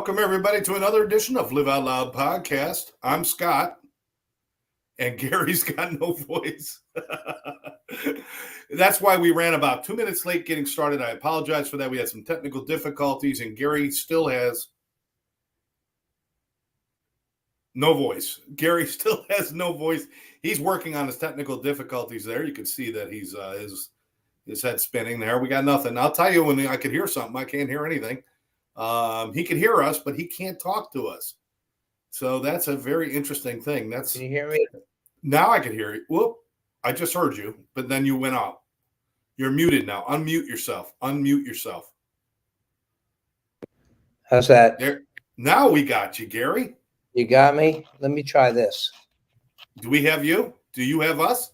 Welcome, everybody, to another edition of Live Out Loud podcast. I'm Scott, and Gary's got no voice. That's why we ran about 2 minutes late getting started. I apologize for that. We had some technical difficulties, and Gary still has no voice. Gary still has no voice. He's working on his technical difficulties there. You can see that he's his head spinning there. We got nothing. I'll tell you when I could hear something. I can't hear anything. He can hear us, but he can't talk to us. So that's a very interesting thing. Can you hear me? Now I can hear you. Whoop. I just heard you, but then you went out. You're muted now. Unmute yourself. Unmute yourself. How's that? There. Now we got you, Gary. You got me? Let me try this. Do we have you? Do you have us?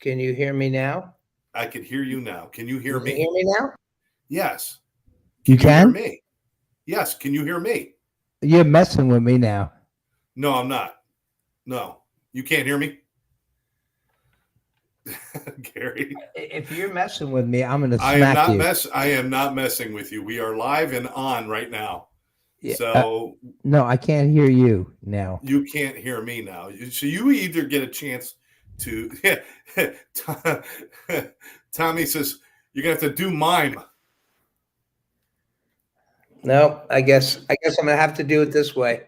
Can you hear me now? I can hear you now. Can you hear me? Can you hear me now? Yes. You Can can? you hear me? Yes. Can you hear me? You're messing with me now. No, I'm not. No. You can't hear me? Gary. If you're messing with me, I'm going to I smack am you. not I am not messing with you. We are live and on right now. Yeah, So no, I can't hear you now. you can't hear me now. So you either get a chance to Tommy says you're gonna have to do mime. No, I guess I'm gonna have to do it this way.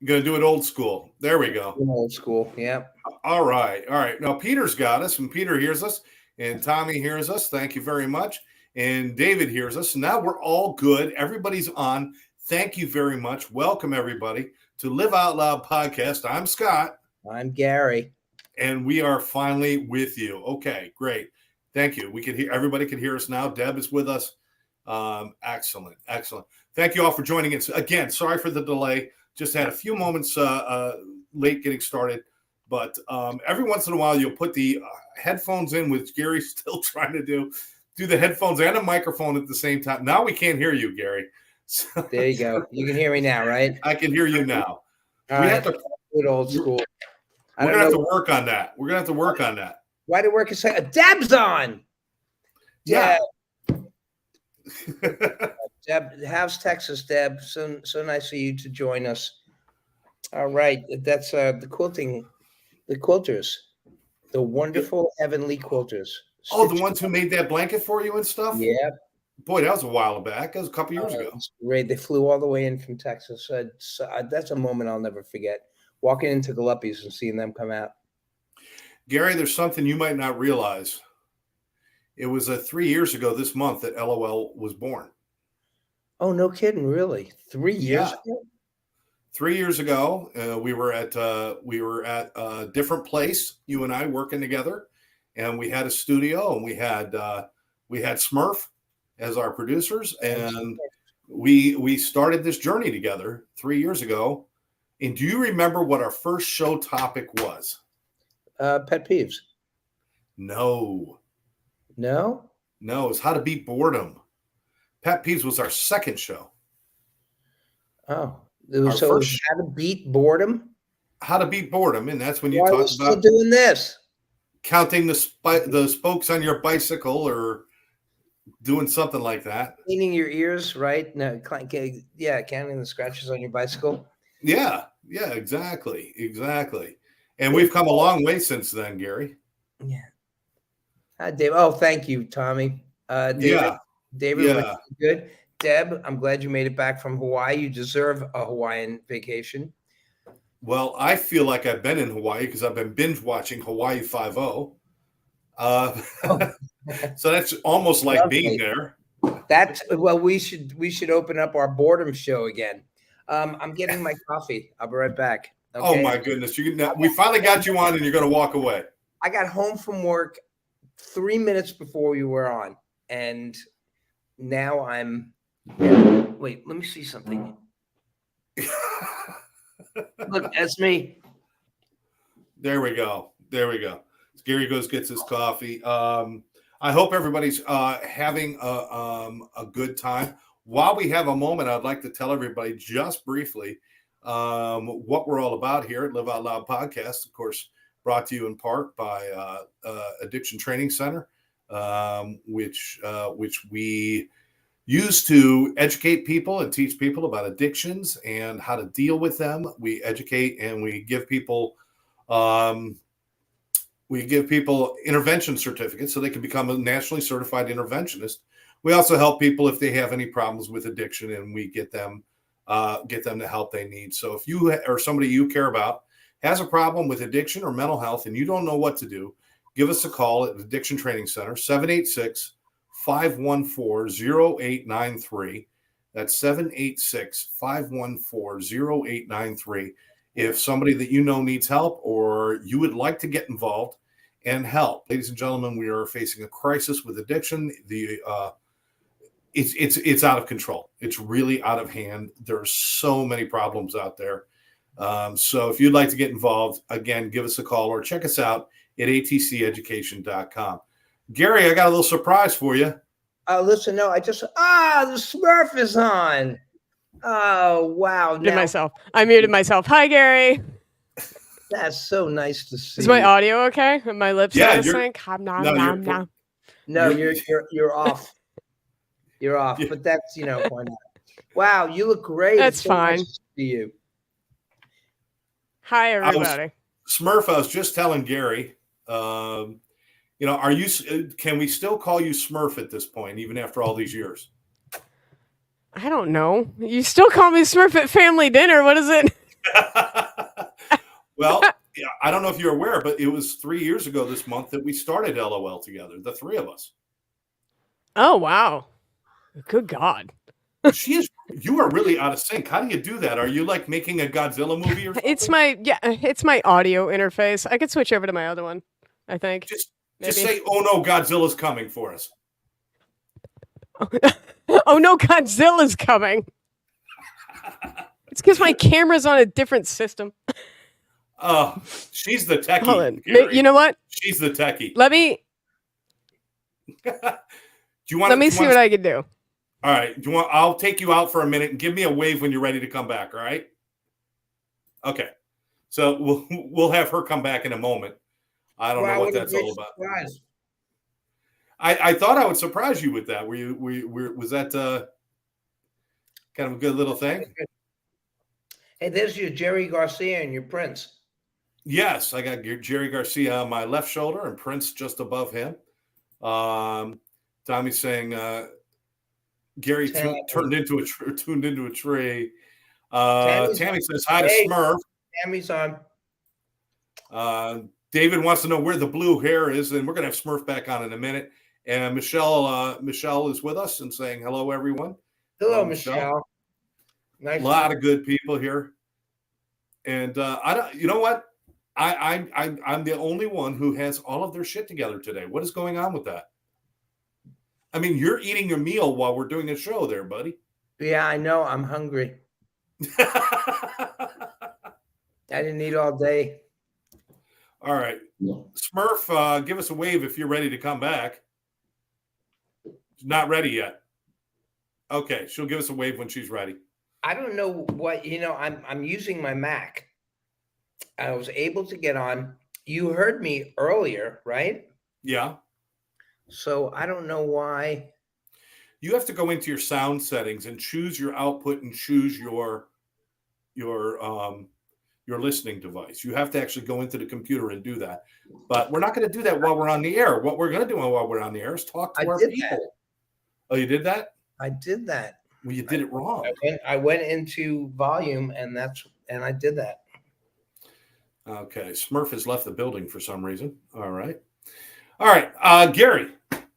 You're gonna do it old school. There we go. Old school. Yeah. All right. Now Peter's got us, and Peter hears us, and Tommy hears us. Thank you very much. And David hears us. Now we're all good. Everybody's on. Thank you very much. Welcome everybody to Live Out Loud podcast. I'm Scott. I'm Gary. And we are finally with you. Okay, great. Thank you. We can hear everybody can hear us now. Deb is with us. Excellent. Thank you all for joining us. Again, sorry for the delay. Just had a few moments late getting started. But every once in a while, you'll put the headphones in, which Gary's still trying to do the headphones and a microphone at the same time. Now we can't hear you, Gary. So, There you go. You can hear me now, right? I can hear you now. All We right. have to. Good old school. I We're don't gonna have know to work on that. We're gonna have to work on that. why did work say Deb's on. Yeah. Deb, how's Texas, Deb? So nice of you to join us. All right, that's the quilters, the wonderful heavenly quilters. Oh, the ones who made that blanket for you and stuff? Yeah. Boy, that was a while back. That was a couple years ago. Great. They flew all the way in from Texas. That's a moment I'll never forget. Walking into Galuppi's and seeing them come out. Gary, there's something you might not realize. It was 3 years ago this month that LOL was born. Oh, no kidding! Really, 3 years Yeah. ago? 3 years ago, we were at a different place. You and I working together, and we had a studio, and we had Smurf as our producers, and we started this journey together 3 years ago. And do you remember what our first show topic was? Pet peeves. No, it's how to beat boredom. Pet peeves was our second show. Oh, Our so it was first- how to beat boredom. How to beat boredom, and that's when you Why are we talk still about doing this? counting the spokes on your bicycle or doing something like that. Cleaning your ears, right? No, yeah, counting the scratches on your bicycle. Yeah, exactly. And we've come a long way since then, Gary. Yeah. Hi, Dave. Oh, thank you, Tommy. David, Yeah. good. Deb, I'm glad you made it back from Hawaii. You deserve a Hawaiian vacation. Well, I feel like I've been in Hawaii because I've been binge watching Hawaii Five-0. So that's almost like being there. We should open up our boredom show again. I'm getting my coffee. I'll be right back. Okay? Oh my goodness! We finally got you on, and you're going to walk away. I got home from work 3 minutes before you were on, and now I'm. Wait, let me see something. Look, that's me. There we go. Gary gets his coffee. I hope everybody's having a good time. While we have a moment, I'd like to tell everybody just briefly what we're all about here at Live Out Loud Podcast. Of course, brought to you in part by Addiction Training Center, which we used to educate people and teach people about addictions and how to deal with them. We educate and we give people intervention certificates so they can become a nationally certified interventionist. We also help people if they have any problems with addiction, and we get them the help they need. So if you or somebody you care about has a problem with addiction or mental health and you don't know what to do, give us a call at the Addiction Training Center, 786-514-0893. That's 786-514-0893. If somebody that you know needs help or you would like to get involved and help. Ladies and gentlemen, we are facing a crisis with addiction. It's out of control. It's really out of hand. There are so many problems out there. So if you'd like to get involved, again, give us a call or check us out at atceducation.com. Gary, I got a little surprise for you. Listen, no, the Smurf is on. Oh, wow. I muted myself. Hi, Gary. That's so nice to see. Is my audio okay? Are my lips Yeah, out of sync? No, you're off. You're off, Yeah. but that's, why not? Wow, you look great. That's It's so fine. nice to see you. Hi, everybody. Smurf, I was just telling Gary, can we still call you Smurf at this point, even after all these years? I don't know. You still call me Smurf at family dinner. What is it? Well, yeah, I don't know if you're aware, but it was 3 years ago this month that we started LOL together, the three of us. Oh, wow. Good God. You are really out of sync. How do you do that? Are you like making a Godzilla movie or something? It's my audio interface. I could switch over to my other one, I think. Just Maybe. say, oh no, Godzilla's coming for us. Oh no, Godzilla's coming. It's because my camera's on a different system. Oh, she's the techie. Hold on. Gary. You know what? She's the techie. Let me see what I can do. All right. I'll take you out for a minute and give me a wave when you're ready to come back. All right. Okay. So we'll have her come back in a moment. I don't know what that's all about. Surprise. I thought I would surprise you with that. Was that kind of a good little thing? Hey, there's your Jerry Garcia and your Prince. Yes, I got Jerry Garcia on my left shoulder and Prince just above him. Tommy's saying Gary tuned into a tree. Tammy says hi to Smurf. Tammy's on. David wants to know where the blue hair is, and we're going to have Smurf back on in a minute. And Michelle is with us and saying hello, everyone. Hello, Michelle. Nice. A lot of good people here. And I don't. You know what? I'm the only one who has all of their shit together today. What is going on with that? I mean, you're eating your meal while we're doing a show there, buddy. Yeah, I know. I'm hungry. I didn't eat all day. All right. Smurf, give us a wave if you're ready to come back. She's not ready yet. Okay, she'll give us a wave when she's ready. I don't know what, I'm using my Mac. I was able to get on. You heard me earlier, right? Yeah. So I don't know why. You have to go into your sound settings and choose your output and choose your listening device. You have to actually go into the computer and do that. But we're not going to do that while we're on the air. What we're going to do while we're on the air is talk to our people. That. Oh, you did that? I did that. Well, you did it wrong. I went into volume and I did that. Okay. Smurf has left the building for some reason. All right. Gary,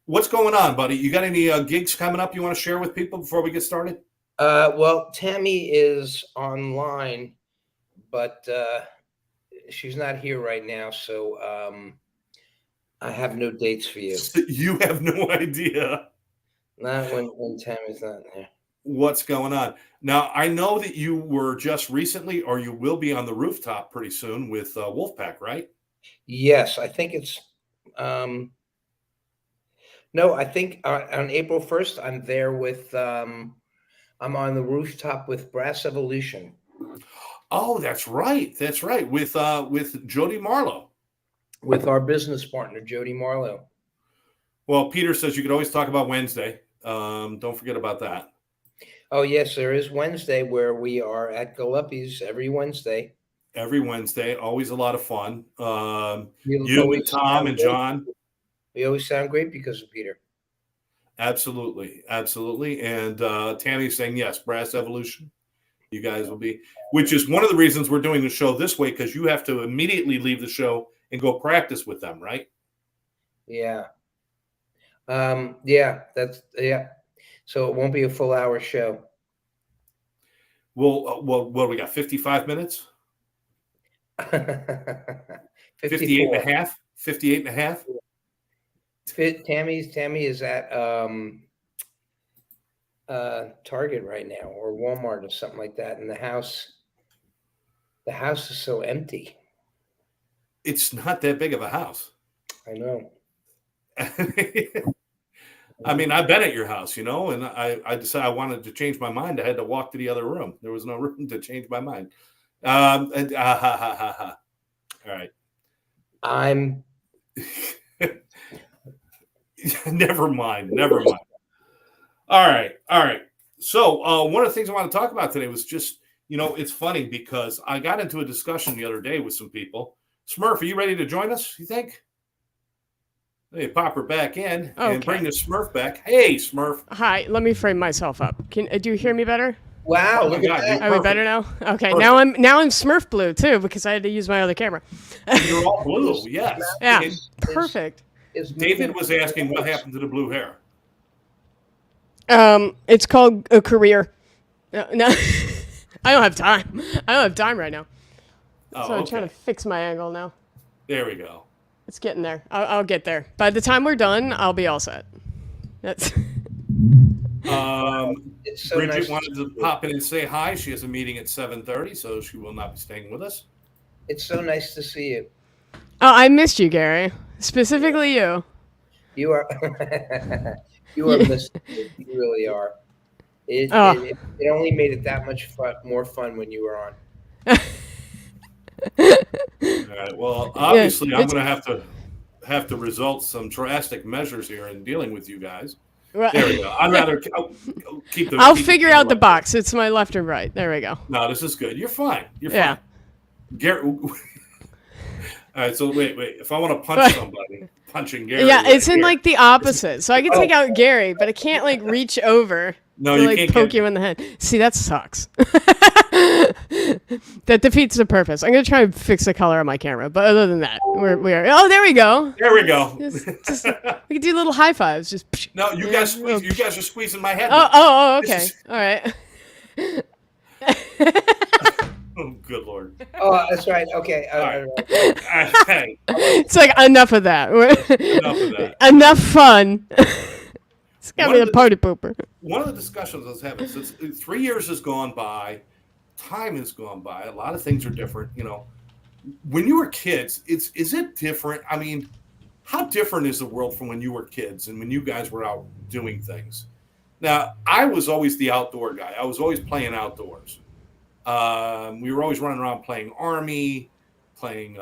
what's going on, buddy? You got any gigs coming up you want to share with people before we get started? Well, Tammy is online, but she's not here right now. So I have no dates for you. You have no idea. Not when Tammy's not there. What's going on now? I know that you were just recently, or you will be on the rooftop pretty soon with Wolfpack, right? Yes, I think it's. No, I think on April 1st I'm there with. I'm on the rooftop with Brass Evolution. Oh, that's right. That's right. With Jody Marlowe. With our business partner, Jody Marlowe. Well, Peter says you could always talk about Wednesday. Don't forget about that. Oh, yes, there is Wednesday where we are at Galuppi's every Wednesday. Every Wednesday, always a lot of fun. We You always and Tom sound and great. John. We always sound great because of Peter. Absolutely. And Tammy's saying, yes, Brass Evolution. You guys will be, which is one of the reasons we're doing the show this way, because you have to immediately leave the show and go practice with them, right? Yeah. Yeah. So it won't be a full hour show. Well, what we got? 55 minutes? 58 and a half? 58 and a half? Tammy is at Target right now, or Walmart or something like that, and the house is so empty. It's not that big of a house. I know. I mean, I've been at your house, and I decided I wanted to change my mind. I had to walk to the other room. There was no room to change my mind. All right. I'm Never mind. All right. So one of the things I want to talk about today was just, it's funny because I got into a discussion the other day with some people. Smurf, are you ready to join us, you think? Hey, pop her back in and bring the Smurf back. Hey, Smurf. Hi, let me frame myself up. Do you hear me better? wow. Oh my Look God, at that. Are we better now? Okay, Perfect. now I'm Smurf blue too because I had to use my other camera. You're all blue, yes. Yeah, And perfect. David was asking what happened to the blue hair. It's called a career. No, I don't have time. I don't have time right now. Oh, So I'm okay. trying to fix my angle now. There we go. It's getting there. I'll get there. By the time we're done, I'll be all set. That's It's so Bridget nice. wanted to pop in and say hi. She has a meeting at 7:30, so she will not be staying with us. It's so nice to see you. Oh, I missed you, Gary. Specifically you. You are you are missing. You really are. It only made it that much more fun when you were on. All right. Well, obviously, I'm it's- going to have to result some drastic measures here in dealing with you guys. Right. There we go. I'd rather keep the. I'll keep figure camera out the right. box. It's my left and right. There we go. No, this is good. You're fine. You're Yeah. fine. Gary. All right. So wait. If I want to punch somebody, punching Gary. Yeah, right it's in here. like the opposite. So I can take out Gary, but I can't like reach over No, to you like can't poke get- you in the head. See, that sucks. That defeats the purpose. I'm gonna try and fix the color on my camera, but other than that, we're. Oh, there we go. There we go. Just we can do little high fives. Just. No, you Yeah, guys well, squeeze. You guys are squeezing my head. Oh, okay. This is- All right. Oh, good lord. Oh, that's right. Okay. right. Hey, It's like enough of that. enough of that. Enough fun. It's got One me of the the- party pooper. One of the discussions I was having, since 3 years has gone by, time has gone by. A lot of things are different. When you were kids, is it different? I mean, how different is the world from when you were kids and when you guys were out doing things? Now, I was always the outdoor guy. I was always playing outdoors. We were always running around playing Army, playing,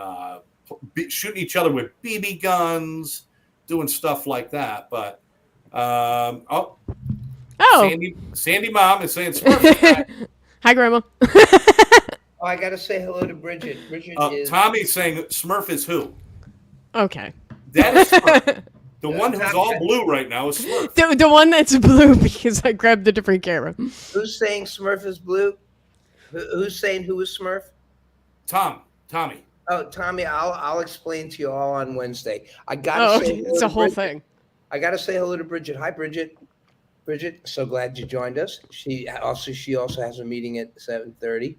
shooting each other with BB guns, doing stuff like that. But, Oh. Sandy Mom is saying Smurf. Hi, Grandma. Oh, I gotta say hello to Bridget. Bridget is Tommy's saying Smurf is who? Okay. That is Smurf. The one who's all blue right now is Smurf. The one that's blue because I grabbed a different camera. who's saying Smurf is blue? Who's saying who is Smurf? Tommy. Oh, Tommy, I'll explain to you all on Wednesday. I Oh, gotta say okay. hello It's to a whole Bridget. thing. I gotta say hello to Bridget. Hi, Bridget. Bridget, so glad you joined us. She also has a meeting at 7:30.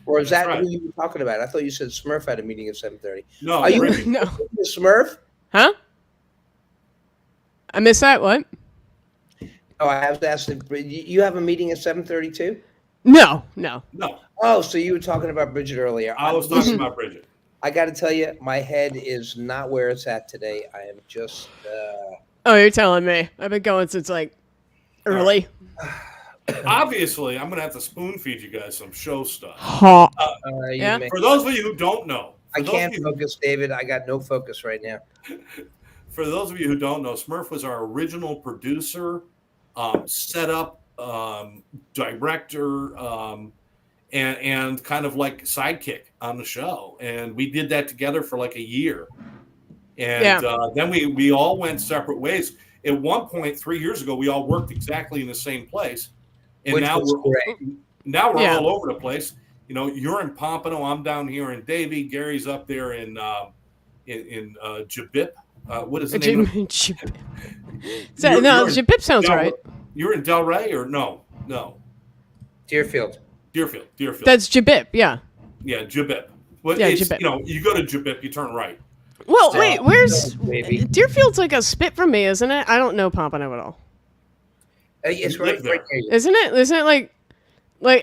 Or is That's that right. who you were talking about? I thought you said Smurf had a meeting at 7:30. No, Are you- Bridget. No. Smurf? Huh? I missed that. What? Oh, I have to ask. You have a meeting at 7:30 too? No. No, Oh, so you were talking about Bridget earlier. I was talking about Bridget. I got to tell you, my head is not where it's at today. I am just. Oh, you're telling me. I've been going since like early. Obviously, I'm going to have to spoon feed you guys some show stuff. Ha. You Yeah. make- For those of you who don't know, I can't focus, David. I got no focus right now. For those of you who don't know, Smurf was our original producer setup, director, and kind of like sidekick on the show. And we did that together for like a year. And then we all went separate ways. At one point, 3 years ago, we all worked exactly in the same place. And Which now was we're great. all over the place. You know, you're in Pompano, I'm down here in Davie, Gary's up there in Jabip. What is the name? Jabip. No, Jabip sounds right. You're in Delray or no? Deerfield. Deerfield. That's Jabip, yeah. Yeah, Jabip. Well, Yeah, it's, Jabip. you know, you go to Jabip, you turn right. Well, wait, where's Maybe. Deerfield's like a spit from me, isn't it? I don't know Pompano at all. It's You right live there. there. Isn't it? Isn't it like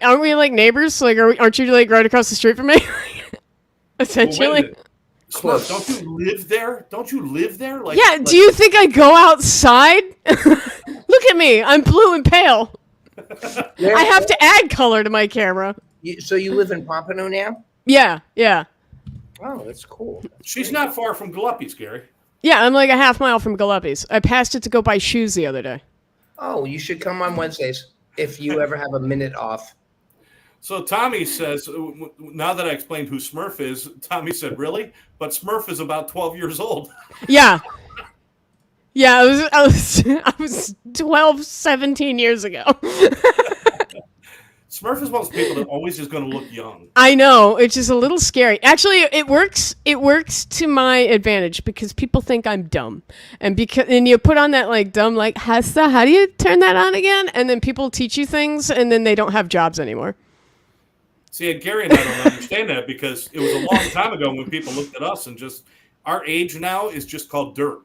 aren't we like neighbors? Like aren't you like right across the street from me? Essentially. Well, wait a minute. Close. Don't you live there? Don't you live there? Like, Yeah, do you think I go outside? Look at me. I'm blue and pale. I have to add color to my camera. So you live in Pompano now? Yeah. Oh, that's cool. She's not far from Galuppi's, Gary. Yeah, I'm like a half mile from Galuppi's. I passed it to go buy shoes the other day. Oh, you should come on Wednesdays if you ever have a minute off. So Tommy says, now that I explained who Smurf is, Tommy said, really? But Smurf is about 12 years old. Yeah. Yeah, I was 12, 17 years ago. Smurf is one of those people that always is going to look young. I know, it's just a little scary. Actually, it works to my advantage because people think I'm dumb. And you put on that like dumb like Hessa, how do you turn that on again? And then people teach you things and then they don't have jobs anymore. See, Gary and I don't understand that because it was a long time ago when people looked at us and just our age now is just called dirt.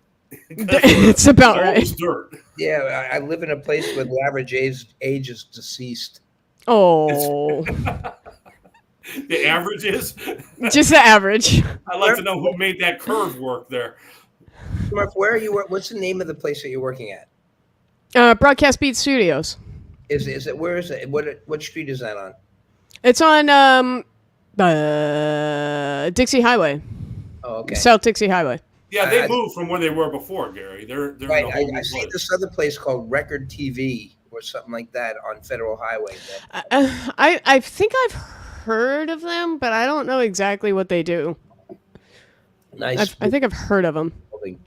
It's about right. Always dirt. Yeah, I live in a place where the average age is deceased. Oh, The average is. just the average. I'd like to know who made that curve work there. Mark, where are you? What's the name of the place that you're working at? Broadcast Beat Studios. Is it? Where is it? What street is that on? It's on Dixie Highway, Oh, okay. South Dixie Highway. Yeah, they moved from where they were before, Gary. They're Right. in a whole new I see place. this other place called Record TV or something like that on Federal Highway. I think I've heard of them, but I don't know exactly what they do. Nice. I think I've heard of them. building.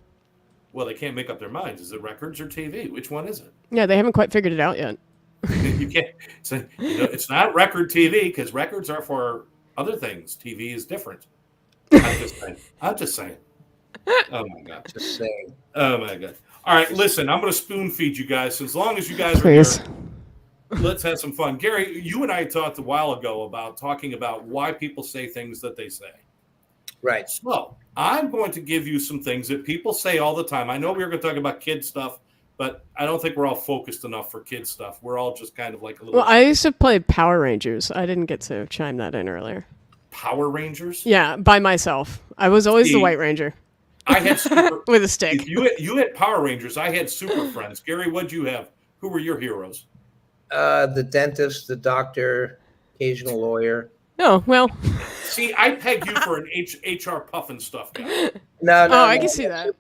Well, they can't make up their minds. Is it records or TV? Which one is it? Yeah, they haven't quite figured it out yet. You can't. It's not record TV because records are for other things. TV is different. I'm just saying. Oh my god. Just saying. Oh my god. All right, listen. I'm going to spoon feed you guys. As long as you guys are Please. here, let's have some fun. Gary, you and I talked a while ago about talking about why people say things that they say. Right. So I'm going to give you some things that people say all the time. I know we were going to talk about kid stuff, but I don't think we're all focused enough for kid stuff. We're all just kind of like a little. Well, I used to play Power Rangers. I didn't get to chime that in earlier. Power Rangers. Yeah, by myself. I was always the See, White Ranger I had super. with a stick. You had Power Rangers. I had Super Friends. Gary, what'd you have? Who were your heroes? The dentist, the doctor, occasional lawyer. Oh, well. See, I peg you for an HR Puffin stuff guy. No, I can see that.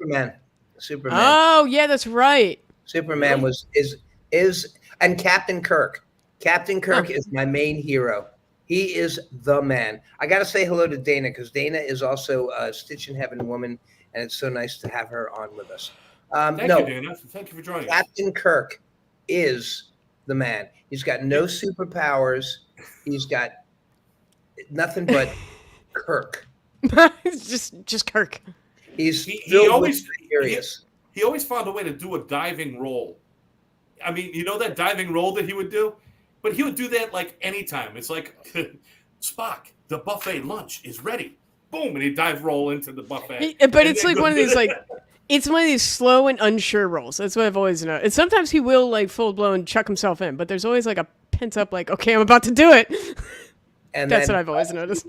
Superman. Oh, yeah, that's right. Superman is and Captain Kirk. Captain Kirk is my main hero. He is the man. I got to say hello to Dana because Dana is also a Stitch in Heaven woman, and it's so nice to have her on with us. Thank you, Dana. Thank you for joining us. Captain Kirk is the man. He's got no superpowers. He's got nothing but Kirk. It's just Kirk. He's He always curious. He always found a way to do a diving roll. I mean, you know that diving roll that he would do? But he would do that like anytime. It's like, Spock, the buffet lunch is ready. Boom, and he'd dive roll into the buffet. But it's like one of these like it's one of these slow and unsure rolls. That's what I've always known. And sometimes he will like full blown chuck himself in, but there's always like a pent up like, okay, I'm about to do it. And That's then what I've always noticed.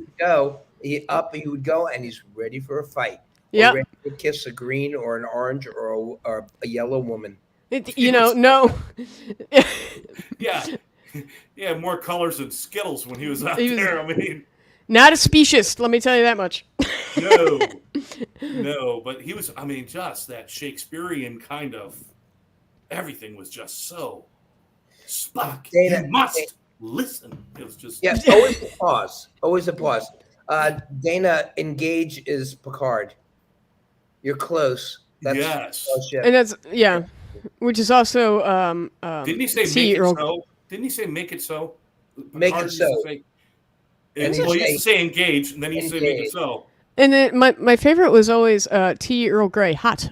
He would go, and he's ready for a fight. Yeah. Ready to kiss a green or an orange or a yellow woman. No. Yeah. Yeah, more colors than Skittles when he was out He was- there. I mean, Not a specious, let me tell you that much. no, but he was, I mean, just that Shakespearean kind of everything was just so Spock. Dana- you must listen. It was just Yes, always a pause. Always a pause. Dana, engage is Picard. You're close. That's yes. fellowship. And that's which is also Didn't he say T. make it Earl- so? Didn't he say make it so? Make Picard it used to so. say- And well, he he'd used to say engage, and then he used to say make it engage. so. And then my favorite was always T. Earl Grey hot.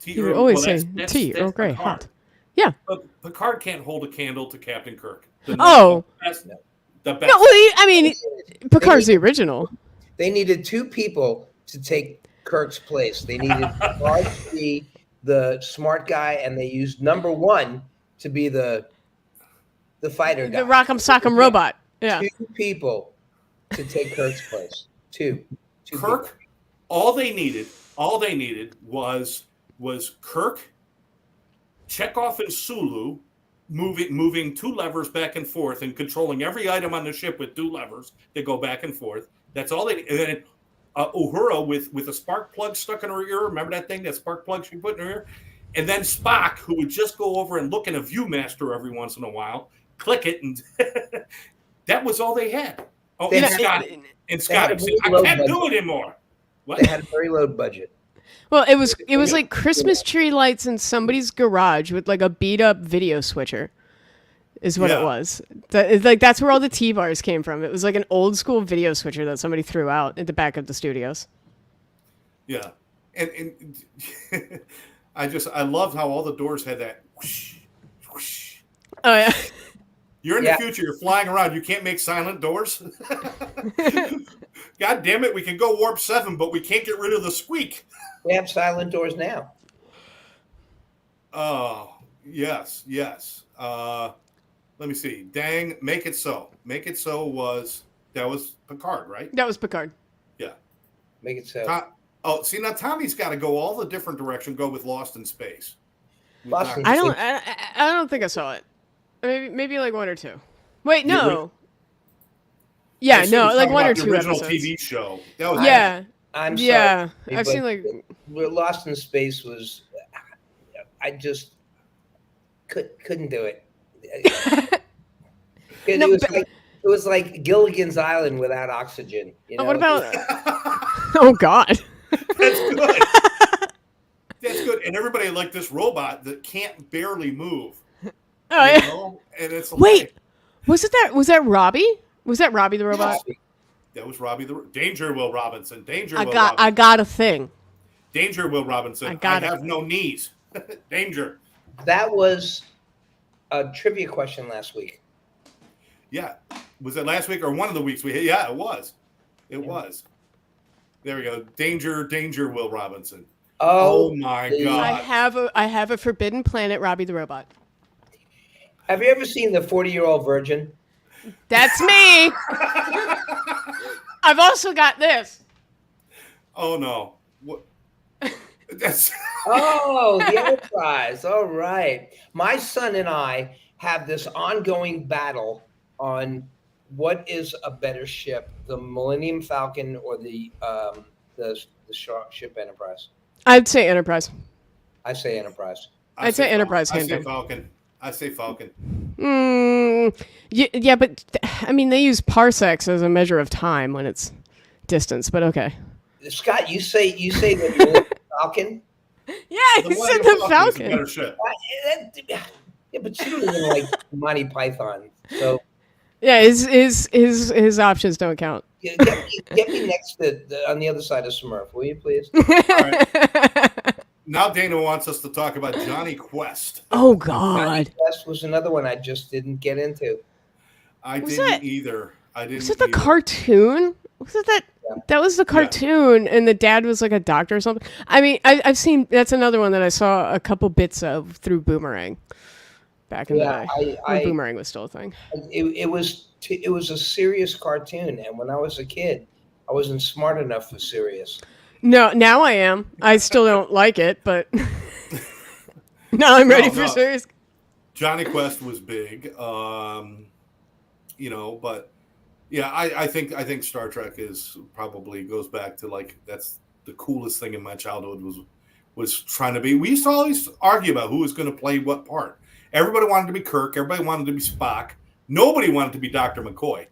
He would always say T. Earl Grey Picard. hot. Yeah. But Picard can't hold a candle to Captain Kirk. Oh. The best. No, well, I mean, They Picard's the needed- original. They needed two people to take Kirk's place. They needed Picard to be the smart guy, and they used number one to be the fighter guy. The Rock'em Sock'em robot. Yeah. Two people to take Kirk's place. Two Kirk, all they needed was Kirk, Chekhov, and Sulu moving two levers back and forth and controlling every item on the ship with two levers that go back and forth. That's all they. And then Uhura with a spark plug stuck in her ear. Remember that thing, that spark plug she put in her ear? And then Spock, who would just go over and look in a ViewMaster every once in a while, click it, and that was all they had. Oh, They and had- Scotty. And Scotty a said, very I low can't do budget. it anymore. What? They had a very low budget. Well, it was like Christmas tree lights in somebody's garage with like a beat up video switcher, is what Yeah. it was. That's where all the T-bars came from. It was like an old school video switcher that somebody threw out at the back of the studios. Yeah, and I loved how all the doors had that whoosh, whoosh. Oh yeah. You're in Yeah. the future. You're flying around. You can't make silent doors. God damn it! We can go warp 7, but we can't get rid of the squeak. They have silent doors now. Oh yes. Let me see. Dang, make it so. Make it so was Picard, right? That was Picard. Yeah. Make it so. See now Tommy's got to go all the different direction. Go with Lost in Space. Lost in I don't think I saw it. Maybe like one or two. Wait, no. Yeah, no, like one or two the original episodes. TV show. That was Yeah. I'm sorry. Yeah. I've but seen like Lost in Space was. I just couldn't do it. No, but- It was like Gilligan's Island without oxygen. You know? what about Oh God. That's good. That's good. And everybody like this robot that can't barely move. Oh you yeah. know? And it's Wait. Was that Robbie? Was that Robbie the robot? That was Robbie the Danger Will Robinson. I got a thing. Danger Will Robinson. I got it. have no knees. Danger. That was a trivia question last week. Yeah. Was it last week or one of the weeks we hit? Yeah, it was. It was. There we go. Danger Will Robinson. Oh, my the- God. I have a Forbidden Planet Robbie the robot. have you ever seen the 40-Year-Old Virgin? That's me. I've also got this. Oh no. What? That's Oh, the Enterprise. All right. My son and I have this ongoing battle on what is a better ship, the Millennium Falcon or the ship Enterprise. I'd say Enterprise. I say Enterprise. I'd say Enterprise, I say hands Falcon. I say Falcon. Yeah, but I mean, they use parsecs as a measure of time when it's distance. But okay. Scott, you say the Millennium Falcon? Yeah, The he said Millennium the Falcon is a Falcon. better ship. Yeah, but you don't even like Monty Python. So Yeah, his options don't count. get me next to on the other side of Smurf, will you please? Now Dana wants us to talk about Johnny Quest. Oh God. Quest was another one I just didn't get into. I Was didn't it- either. I didn't. Was it the either. cartoon? Was it that? Yeah. That was the cartoon, and the dad was like a doctor or something. I mean, I've seen that's another one that I saw a couple bits of through Boomerang back in the day. When Boomerang was still a thing. It was a serious cartoon, and when I was a kid, I wasn't smart enough for serious. No, now I am. I still don't like it, but now I'm ready for no. serious. Johnny Quest was big, but yeah, I think Star Trek is probably goes back to like that's the coolest thing in my childhood was was trying to be. We used to always argue about who was going to play what part. Everybody wanted to be Kirk. Everybody wanted to be Spock. Nobody wanted to be Dr. McCoy.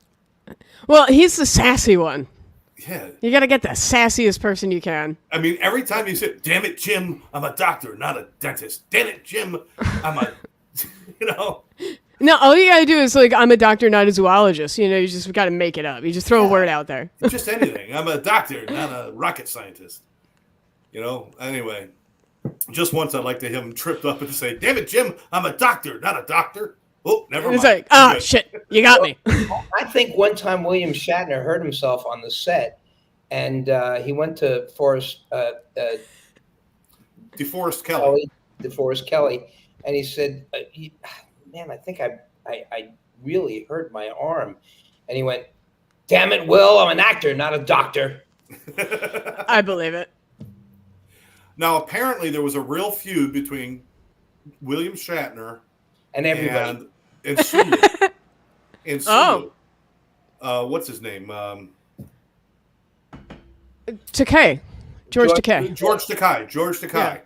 Well, he's the sassy one. Yeah. You got to get the sassiest person you can. I mean, every time you say, damn it, Jim, I'm a doctor, not a dentist. Damn it, Jim, I'm a, you know. No, all you got to do is like, I'm a doctor, not a zoologist. You know, you just got to make it up. You just throw a word out there. Just anything. I'm a doctor, not a rocket scientist. You know, anyway. Just once I'd like to have him tripped up and say, damn it, Jim, I'm a doctor, not a doctor. Oh, never mind. It's like, ah, shit, you got me. I think one time William Shatner hurt himself on the set, and he went to DeForest Kelly. DeForest Kelly, and he said, "Man, I think I really hurt my arm," and he went, "Damn it, Will, I'm an actor, not a doctor." I believe it. Now, apparently, there was a real feud between William Shatner And everybody. and Sulu. And Sulu. Oh. What's his name? Takei. George Takei. George Takei. Yeah.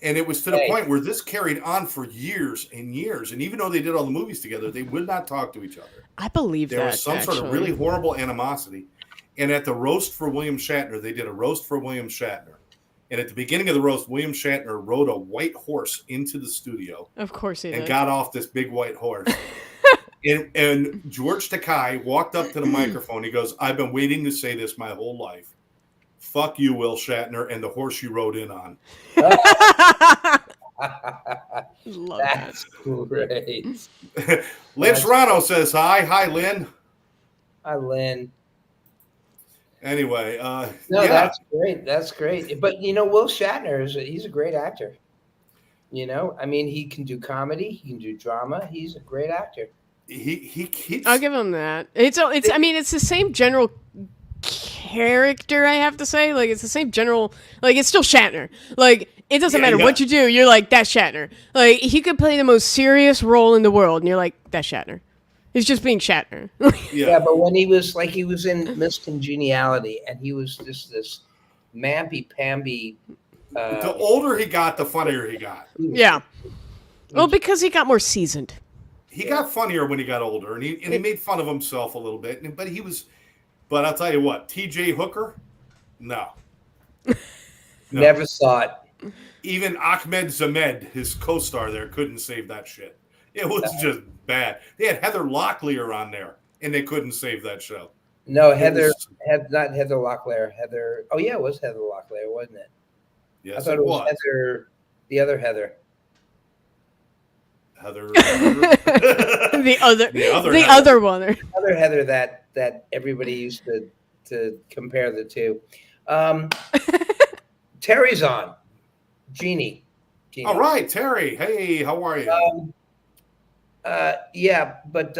And it was to the Hey. point where this carried on for years and years. And even though they did all the movies together, they would not talk to each other. I believe There that, was some actually. sort of really horrible animosity. And at the roast for William Shatner, they did a roast for William Shatner. And at the beginning of the roast, William Shatner rode a white horse into the studio Of course he and did. got off this big white horse. and George Takei walked up to the microphone. He goes, I've been waiting to say this my whole life. Fuck you, Will Shatner, and the horse you rode in on. Love that. That's great. Lynn Serrano says hi. Hi, Lynn. Hi, Lynn. Anyway, No, yeah, that's great. That's great. But you know, Will Shatner he's a great actor. You know, I mean, he can do comedy, he can do drama. He's a great actor. he I'll give him that. It's I mean, it's the same general character, I have to say. Like, it's the same general, like, it's still Shatner. Like, it doesn't matter what you do, you're like, that's Shatner. Like, he could play the most serious role in the world, and you're like, that's Shatner. He's just being Shatner. Yeah, but when he was in Miss Congeniality, and he was just this mamby-pamby. the older he got, the funnier he got. Yeah. Well, because he got more seasoned. He got funnier when he got older, and he made fun of himself a little bit. But I'll tell you what, T.J. Hooker, no. Never saw it. Even Ahmed Zamed, his co-star there, couldn't save that shit. It was just bad. They had Heather Locklear on there, and they couldn't save that show. No, It Heather, was- not Heather Locklear. Heather. Oh yeah, it was Heather Locklear, wasn't it? Yes, I thought it was Heather. The other Heather. Heather. the other Heather. other one. Other Heather that everybody used to compare the two. Terry's on. Jeannie. All right, Terry. Hey, how are you? Yeah, but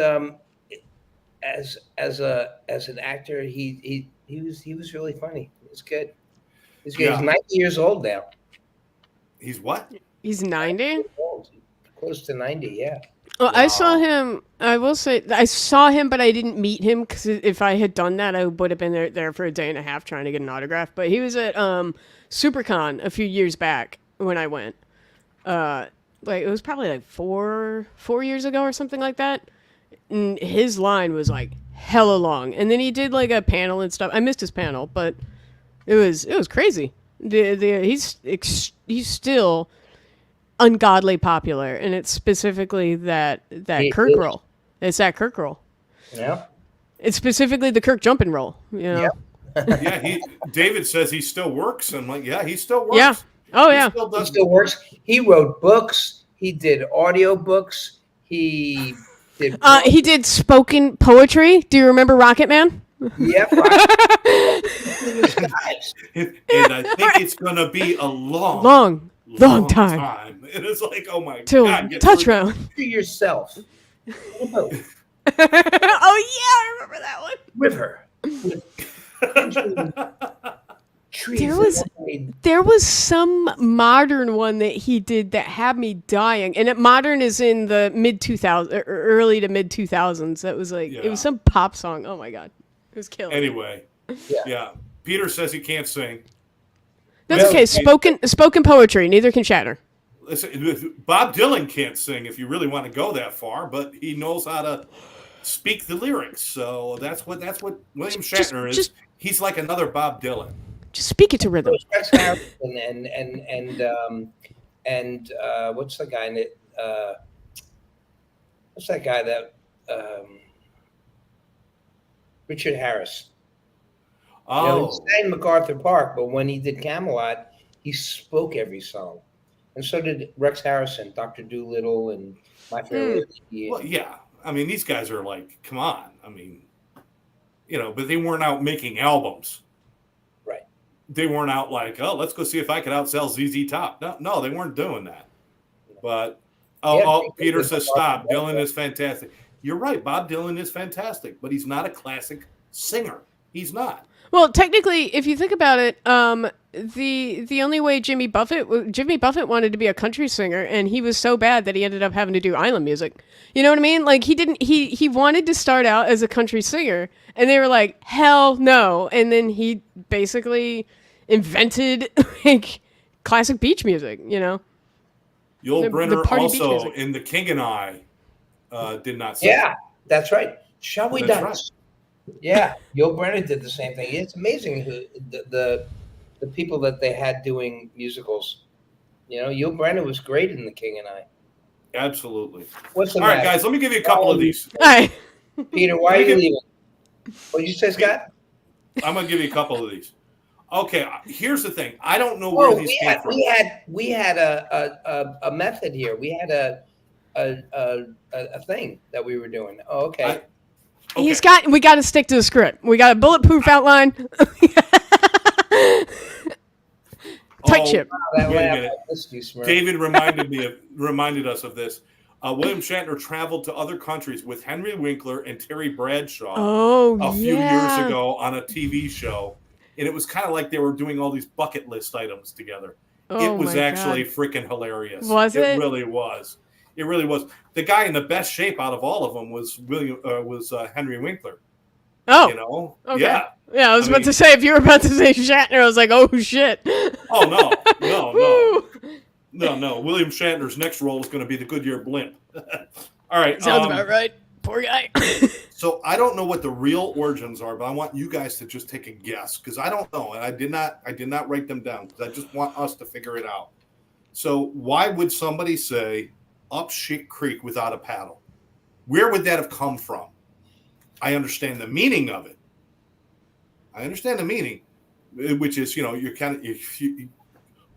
as an actor, he was really funny. It was good. He's good. Yeah. He's 90 years old now. He's what? He's 90? Close to 90, yeah. Well, I saw him. I will say I saw him, but I didn't meet him because if I had done that, I would have been there for a day and a half trying to get an autograph. But he was at SuperCon a few years back when I went. Like it was probably like four years ago or something like that. And his line was like hella long, and then he did like a panel and stuff. I missed his panel, but it was crazy. He's still ungodly popular, and it's specifically that Kirk role. It's that Kirk role. Yeah. It's specifically the Kirk jumping role. You know? Yeah, David says he still works. I'm like, yeah, he still works. Yeah. Oh He yeah. still He does. still works. He wrote books. He did audio books. He did. He did spoken poetry. Do you remember Rocket Man? Yep. Right. And I think it's gonna be a Long time. And it's like, oh my Till God. get touch through- round. To yourself. Oh, Oh yeah, I remember that one. river. Trees There was- that made- There was some modern one that he did that had me dying, and modern is in the mid 2000s, or early to mid 2000s. That was like Yeah. it was some pop song. Oh my god, it was killing. Anyway, Yeah. yeah. Peter says he can't sing. That's Listen, okay. Spoken poetry. Neither can Shatner. listen, Bob Dylan can't sing if you really want to go that far, but he knows how to speak the lyrics. So that's what William Shatner is. Just He's like another Bob Dylan. speak it to rhythm. Rex Harrison and what's the guy that what's that guy that Richard Harris. You know, Oh, he sang MacArthur Park, but when he did Camelot, he spoke every song, and so did Rex Harrison, Doctor Dolittle, and My Fair Lady. well, yeah. I mean, these guys are like, come on. I mean, but they weren't out making albums. Right. They weren't out like, oh, let's go see if I could outsell ZZ Top. No, they weren't doing that. But Peter says stop. Dylan is fantastic. You're right. Bob Dylan is fantastic, but he's not a classic singer. He's not. Well, technically, if you think about it, the only way Jimmy Buffett wanted to be a country singer, and he was so bad that he ended up having to do island music. You know what I mean? Like he wanted to start out as a country singer, and they were like, hell no. And then he basically invented like classic beach music. Yul The Brynner party beach also music. in The King and I did not sing. Yeah, that's right. Shall we That's dance? Yeah, Yul Brynner did the same thing. It's amazing who the people that they had doing musicals. Yul Brynner was great in The King and I. Absolutely. What's the All right, matter? guys, let me give you a couple of these. All right. Peter, why are you leaving? What did you say, Scott? I'm going to give you a couple of these. Okay, here's the thing. I don't know where Well, these came from. we had a method here. We had a thing that we were doing. Oh, okay. Okay. We got to stick to the script. We got a bulletproof outline. Tight ship. That wait way a I minute. missed you, Smurf. David reminded us of this. William Shatner traveled to other countries with Henry Winkler and Terry Bradshaw a few years ago on a TV show, and it was kind of like they were doing all these bucket list items together. Oh it was my actually God. freaking hilarious. Was it? It really was. It really was. The guy in the best shape out of all of them was Henry Winkler. Oh, okay. Yeah. Yeah, I was about to say, if you were about to say Shatner, I was like, oh, shit. Oh, no. Woo. No. William Shatner's next role is going to be the Goodyear blimp. All right. Sounds about right. Poor guy. So I don't know what the real origins are, but I want you guys to just take a guess because I don't know, and I did not write them down because I just want us to figure it out. So why would somebody say up shit creek without a paddle? Where would that have come from? I understand the meaning of it. I understand the meaning, which is you're kind of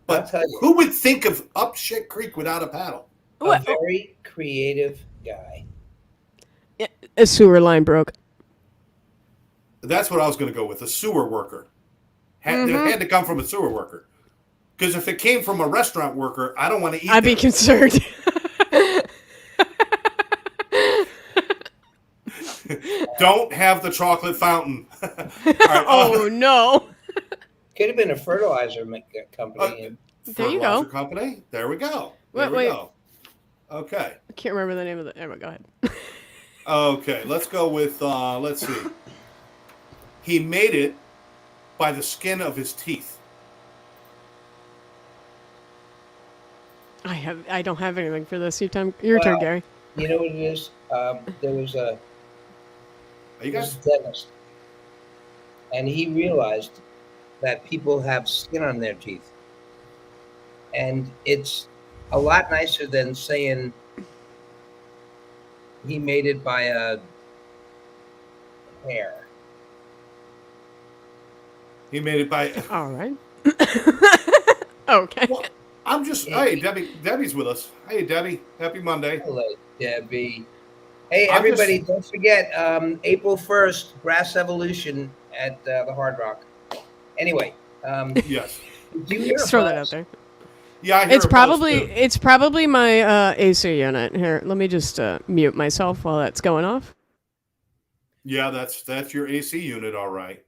but who would think of up shit creek without a paddle? A very creative guy. A sewer line broke. That's what I was going to go with. A sewer worker. It had to come from a sewer worker. Because if it came from a restaurant worker, I don't want to eat I'd be concerned. Don't have the chocolate fountain. All right, Oh, no. Could have been a fertilizer company. There you go. fertilizer company. There we go. Wait, There we wait. go. Okay. I can't remember the name of the. Anyway, go ahead. Okay. Let's go with. Let's see. He made it by the skin of his teeth. I don't have anything for this. Your turn, Gary. You know what it is? There was Are you this guys? dentist, and he realized that people have skin on their teeth, and it's a lot nicer than saying he made it by a hair. He made it by. All right. Okay. Well, I'm just. Hey, Debbie's with us. Hey, Debbie. Happy Monday. Hello, Debbie. Hey, I'm everybody! just- Don't forget April 1st, Brass Evolution at the Hard Rock. Anyway, Yes. do you hear Just a throw that buzz? out there. Yeah, I hear It's a buzz, probably too. it's probably my AC unit. Here, let me just mute myself while that's going off. Yeah, that's your AC unit, all right.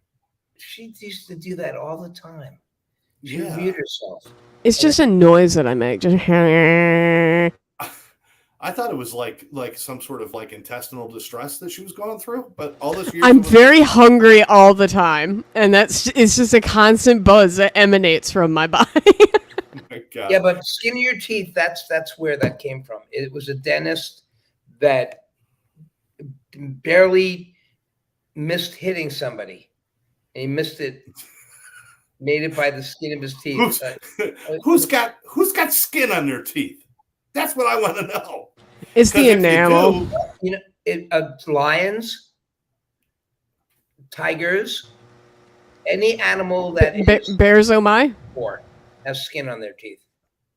She used to do that all the time. She Yeah. would mute herself. It's just a noise that I make. Just I thought it was like some sort of like intestinal distress that she was going through. But all this year, I'm very hungry all the time, and it's just a constant buzz that emanates from my body. Oh my God. Yeah, but skin of your teeth, that's where that came from. It was a dentist that barely missed hitting somebody. And he missed it, made it by the skin of his teeth. Who's got skin on their teeth? That's what I want to know. It's the 'Cause if you enamel. do- Lions, tigers, any animal that is Bears, oh my. poor has skin on their teeth.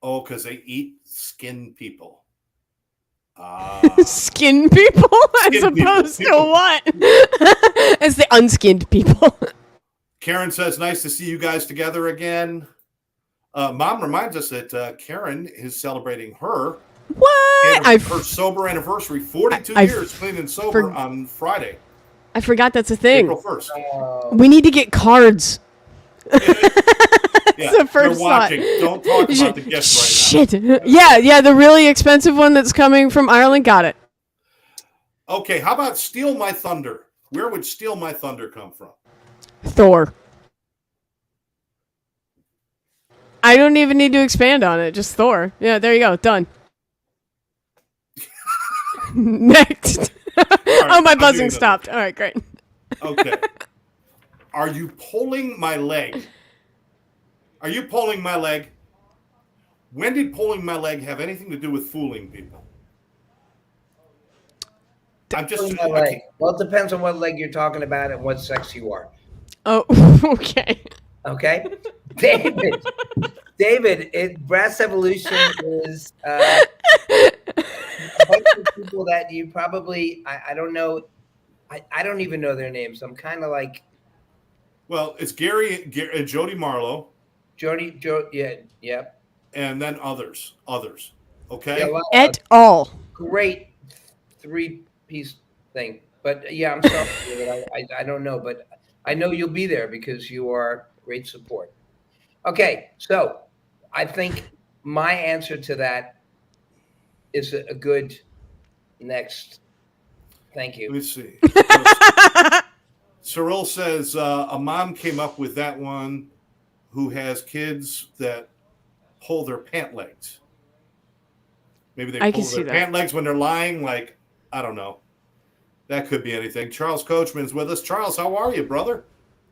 Oh, because they eat skin people. Skin people as Skin people. opposed to what? As the unskinned people. Karen says, nice to see you guys together again. Mom reminds us that Karen is celebrating her What? her sober anniversary, 42 I years clean and sober for- on Friday, I forgot that's a thing. April 1st. We need to get cards. Yeah, the first you're watching. Don't talk about the gifts right Shit. Yeah, the really expensive one that's coming from Ireland. Got it. now. Okay, how about Steal My Thunder? Where would Steal My Thunder come from? Thor. I don't even need to expand on it. Just Thor. Yeah, there you go. Done. Next. Oh, my I'll do buzzing another. stopped. All right, great. Okay. Are you pulling my leg? Are you pulling my leg? When did pulling my leg have anything to do with fooling people? I'm just Pulling my leg. Well, it depends on what leg you're talking about and what sex you are. Oh, okay. Okay, David. Brass Evolution is a bunch of people that you probably I don't know. I don't even know their names. I'm kind of like Well, it's Gary and Jody Marlowe, yeah. and then others. Okay. Yeah, a lot of Et al. great 3-piece thing. But yeah, I'm sorry, David, I don't know, but I know you'll be there because you are great support. Okay, so I think my answer to that is a good next. Thank Let you. me see. Cyril says a mom came up with that one who has kids that pull their pant legs. Maybe they I pull can see their that. pant legs when they're lying. Like, I don't know. That could be anything. Charles Coachman's with us. Charles, how are you, brother?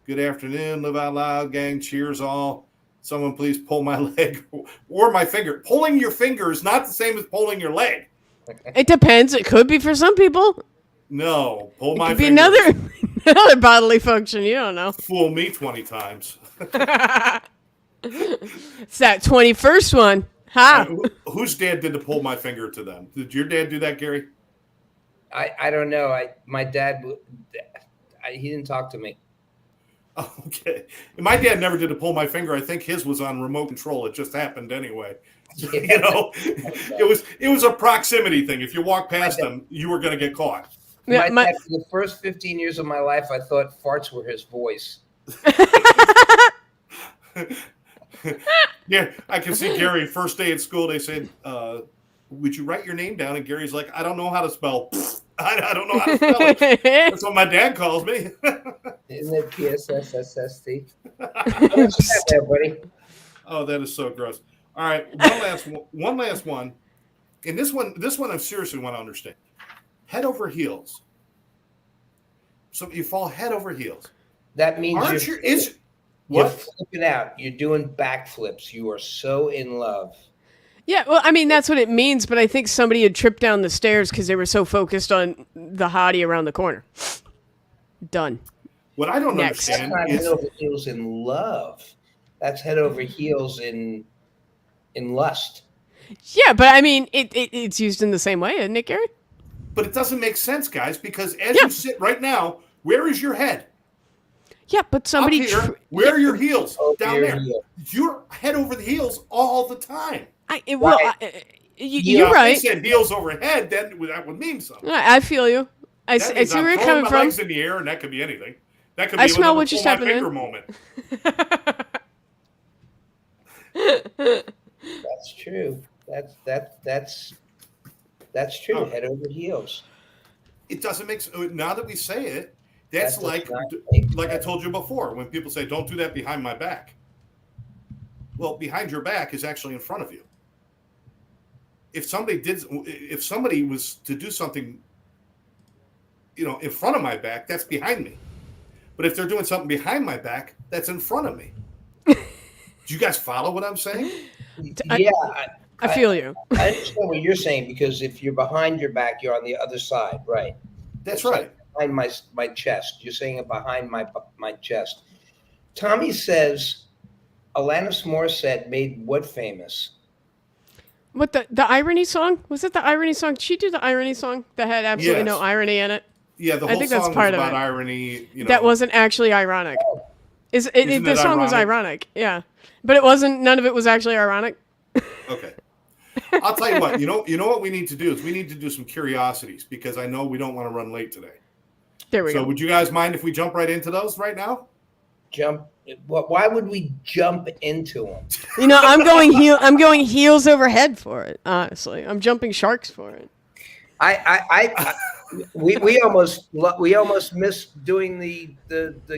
Good afternoon. Live out loud, gang. Cheers all. Someone please pull my leg or my finger. Pulling your finger is not the same as pulling your leg. It depends. It could be for some people. No, pull It my could be finger. another bodily function. You don't know. Fool me 20 times. It's that 21st one. Ha! Whose dad did the pull my finger to them? Did your dad do that, Gary? I don't know. My dad, he didn't talk to me. Oh, okay. My dad never did a pull my finger. I think his was on remote control. It just happened anyway. You know, it was a proximity thing. If you walk past him, you were going to get caught. Yeah, My dad, for the first 15 years of my life, I thought farts were his voice. Yeah, I can see Gary. First day at school, they said, "Would you write your name down?" And Gary's like, "I don't know how to spell. I don't know how to spell it." That's what my dad calls me. Isn't it PSSSST? there, buddy. Oh, that is so gross. All right, one last one. And this one I seriously want to understand. Head over heels. So you fall head over heels. That means Aren't you? you're What? flipping out. You're doing backflips. You are so in love. Yeah, well, I mean, that's what it means, but I think somebody had tripped down the stairs because they were so focused on the hottie around the corner. Done. What I don't Next. That's understand not head is over heels in love. That's head over heels in lust. Yeah, but I mean, it's used in the same way, isn't it, Gary? but it doesn't make sense, guys, because as Yeah. you sit right now, where is your head? Yeah, but somebody... Up here, where are your heels? Over Down your there. heel. You're head over the heels all the time. You're If right. they said heels over head, then that would mean something. I feel you. I That see means where I'm you're throwing coming my from. legs in the air, and that could be anything. That could be I a smell little what just pull my happened finger then. moment. That's true. That's That's true. Oh. Head over heels. It doesn't make sense. Now that we say it, that's That does like not make I sense. told you before, when people say, don't do that behind my back. Well, behind your back is actually in front of you. If somebody was to do something, in front of my back, that's behind me. But if they're doing something behind my back, that's in front of me. Do you guys follow what I'm saying? Yeah, I feel you. I understand what you're saying, because if you're behind your back, you're on the other side, right? That's It's right. like behind my chest. You're saying it behind my chest. Tommy says Alanis Morissette made what famous? What the irony song? Was it the irony song? Did she do the irony song that had absolutely no Yes. irony in it? Yeah, the I whole think song that's was part of about it. irony. That wasn't actually ironic. Isn't The that song was ironic, yeah, but it wasn't. None of it was actually ironic. Okay. I'll tell you what. You know what we need to do is we need to do some curiosities, because I know we don't want to run late today. There we So go. would you guys mind if we jump right into those right now? Jump. Why would we jump into them? I'm going heels over head for it. Honestly, I'm jumping sharks for it. We almost missed doing the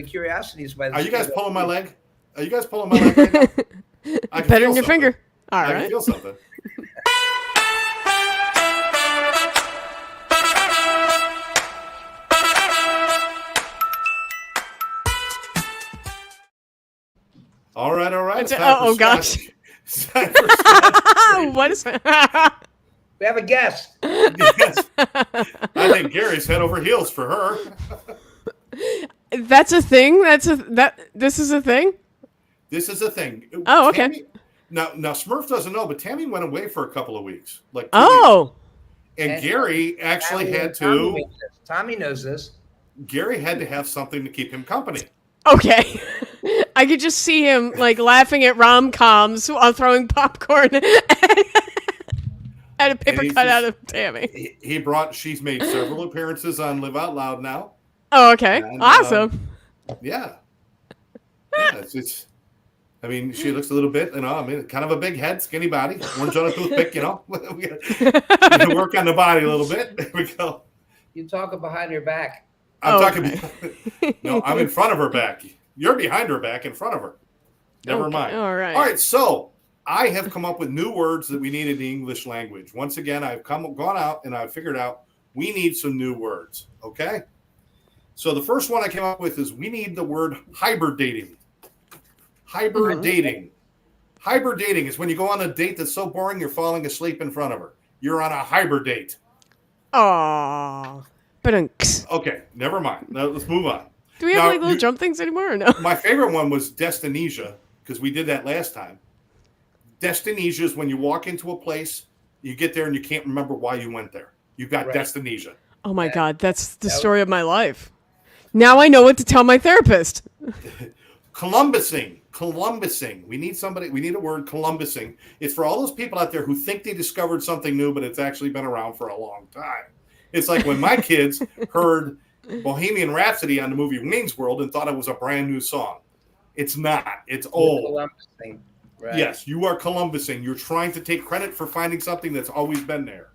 curiosities by the. Are you guys pulling my leg? Are you guys pulling my leg right now? I can Better feel than your something. finger. All I can right. feel something. All right. It's time Oh for gosh. Scott. It's time for Scott. What is that? We have a guest. Yes. I think Gary's head over heels for her. That's a thing. This is a thing. This is a thing. Oh, okay. Tammy, now Smurf doesn't know, but Tammy went away for a couple of weeks. Like 2 weeks. Oh, And Gary actually had Tommy to. knows this. Tommy knows this. Gary had to have something to keep him company. okay. I could just see him like laughing at rom-coms while throwing popcorn at a paper he's cutout just- of Tammy. She's made several appearances on Live Out Loud now. Oh, okay. And, Awesome. Yeah. It's I mean, she looks a little bit, kind of a big head, skinny body, orange on a toothpick, we gotta work on the body a little bit. There we go. You talking behind her back. I'm Okay. No, I'm in front of her back. You're behind her back, in front of her. Never Okay, mind. all right. All right, so I have come up with new words that we need in the English language. Once again, I've gone out and I've figured out we need some new words, okay? So the first one I came up with is we need the word hiberdating. Hiberdating. Hiberdating is when you go on a date that's so boring you're falling asleep in front of her. You're on a hiberdate. Aw. But Okay, never mind. Now, let's move on. do we have Now, like little jump things anymore or no? My favorite one was Destinesia, because we did that last time. Destinesia is when you walk into a place, you get there and you can't remember why you went there. You've got Right. Destinesia. Oh my God, that's the that story of my life. Now I know what to tell my therapist. Columbusing. We need a word, Columbusing. It's for all those people out there who think they discovered something new, but it's actually been around for a long time. It's like when my kids heard Bohemian Rhapsody on the movie Wayne's World and thought it was a brand new song. It's not. It's old. Columbus thing. Right. Yes, you are Columbusing. You're trying to take credit for finding something that's always been there.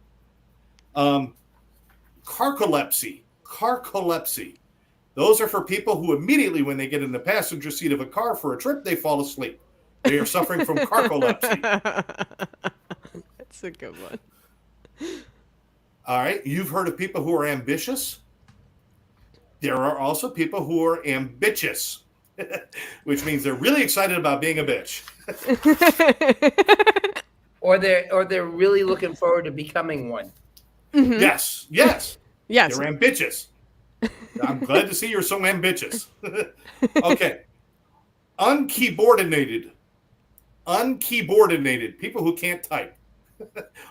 Carcolepsy. Those are for people who immediately, when they get in the passenger seat of a car for a trip, they fall asleep. They are suffering from carcolepsy. That's a good one. All right. You've heard of people who are ambitious. There are also people who are ambitious, which means they're really excited about being a bitch. Or they're really looking forward to becoming one. Mhm. Yes. Yes. They're ambitious. I'm glad to see you're so ambitious. Okay. Unkeyboardinated. People who can't type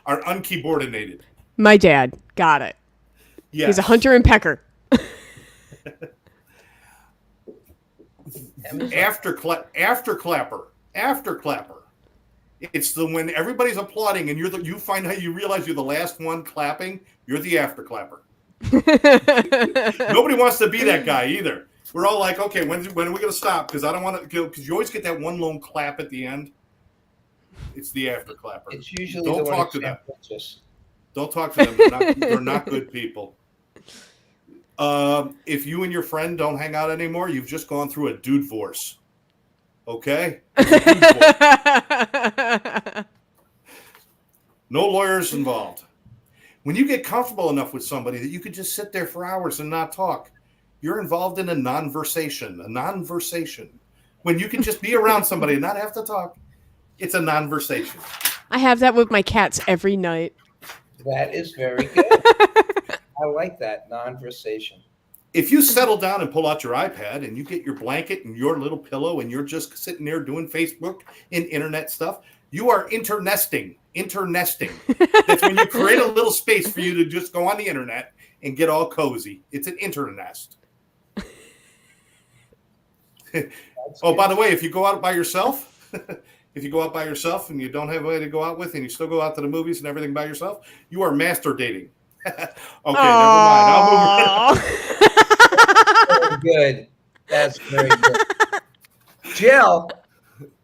are unkeyboardinated. My dad got it. Yes. He's a hunter and pecker. Afterclapper. It's the when everybody's applauding and you find out you realize you're the last one clapping. You're the afterclapper. Nobody wants to be that guy either. We're all like, okay, when are we going to stop? Because I don't want to. Because you always get that one lone clap at the end. It's the afterclapper. It's usually Don't the one talk who's to them. ambitious. Don't talk to them. They're not good people. If you and your friend don't hang out anymore, you've just gone through a dude divorce. Okay? No lawyers involved. When you get comfortable enough with somebody that you could just sit there for hours and not talk, you're involved in a non-versation. When you can just be around somebody and not have to talk, it's a non-versation. I have that with my cats every night. That is very good. I like that non-versation. If you settle down and pull out your iPad and you get your blanket and your little pillow and you're just sitting there doing Facebook and internet stuff, you are internesting. That's when you create a little space for you to just go on the internet and get all cozy. It's an internest. Oh, by the way, if you go out by yourself, and you don't have anybody to go out with and you still go out to the movies and everything by yourself, you are master dating. Okay, never mind. I'll move Very good. That's very good.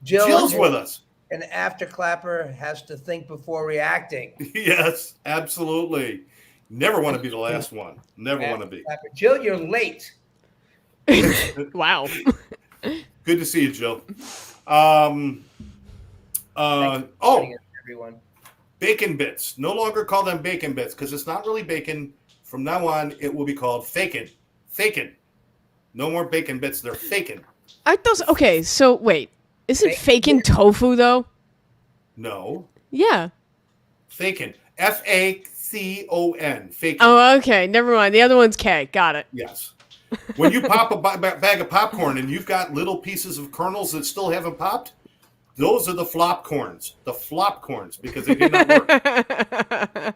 Jill's with us. An afterclapper has to think before reacting. Yes, absolutely. Never want to be the last one. Never want to be. Jill, you're late. Wow. Good to see you, Jill. Everyone. Bacon bits. No longer call them bacon bits because it's not really bacon. From now on, it will be called fakin'. Fakin'. No more bacon bits. They're fakin'. Aren't those okay? So wait, isn't fakin' tofu though? No. Yeah. Fakin'. Facon. Fakin'. Oh, okay. Never mind. The other one's K. Got it. Yes. When you pop a bag of popcorn and you've got little pieces of kernels that still haven't popped, those are the flop corns. The flop corns because they did not work.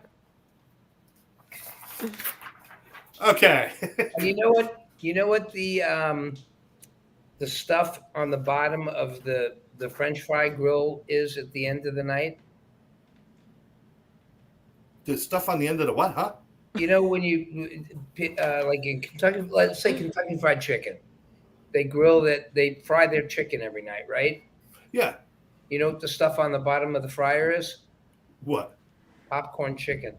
Okay. You know what? You know what the stuff on the bottom of the French fry grill is at the end of the night? The stuff on the end of the what, huh? You know when you like in Kentucky, let's say Kentucky Fried Chicken, they fry their chicken every night, right? Yeah. You know what the stuff on the bottom of the fryer is? What? Popcorn chicken.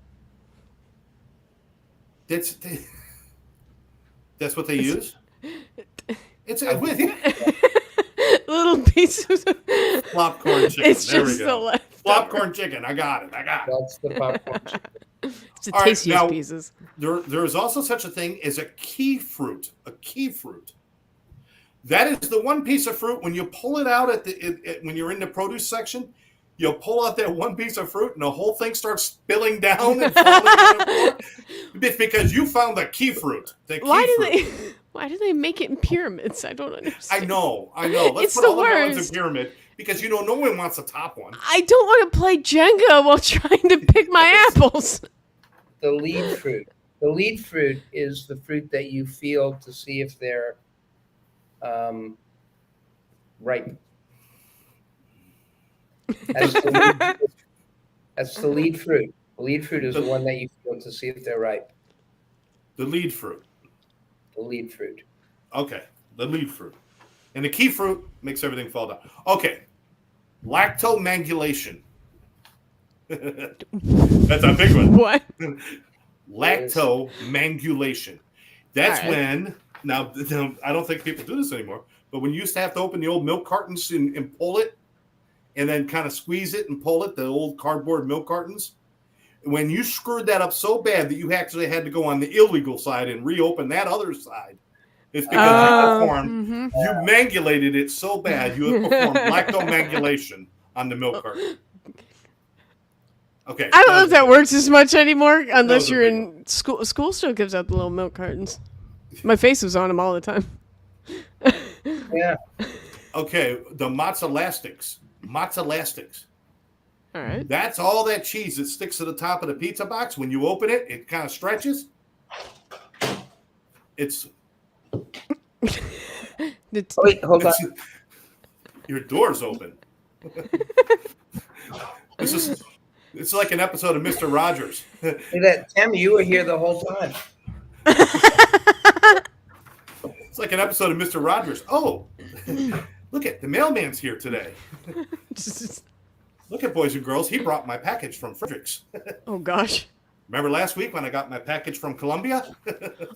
That's what they use? It's with Little pieces of popcorn chicken. It's there just we the go. left. Popcorn chicken. I got it. That's the popcorn chicken. It's the All right, tastiest now, pieces. There is also such a thing as a key fruit. A key fruit. That is the one piece of fruit when you pull it out when you're in the produce section, you'll pull out that one piece of fruit and the whole thing starts spilling down and falling on the floor. It's because you found the key fruit. Why do they make it in pyramids? I don't understand. I know. Let's It's put the all the melons worst. in pyramid because no one wants the top one. I don't want to play Jenga while trying to pick my apples. The lead fruit. The lead fruit is the fruit that you feel to see if they're ripe. That's the lead fruit. The lead fruit is the one that you feel to see if they're ripe. The lead fruit. The lead fruit. Okay, the lead fruit. And the key fruit makes everything fall down. Okay, lactomangulation. That's a big one. What? Lactomangulation. That's All right. when, now, I don't think people do this anymore, but when you used to have to open the old milk cartons and pull it, and then kind of squeeze it and pull it, the old cardboard milk cartons, when you screwed that up so bad that you actually had to go on the illegal side and reopen that other side, it's because you mangulated it so bad you have performed lactomangulation on the milk carton. Okay. I don't know if that works as much anymore unless was a you're big in school. School still gives out the little milk cartons. My face was on them all the time. Yeah. Okay, the mozzalastics. All right. That's all that cheese that sticks to the top of the pizza box. When you open it, it kind of stretches. It's Wait, hold on. Your door's open. It's like an episode of Mr. Rogers. Look at that. Tammy, you were here the whole time. It's like an episode of Mr. Rogers. Oh, look at the mailman's here today. Look at boys and girls. He brought my package from Fredericks. Oh gosh. Remember last week when I got my package from Colombia?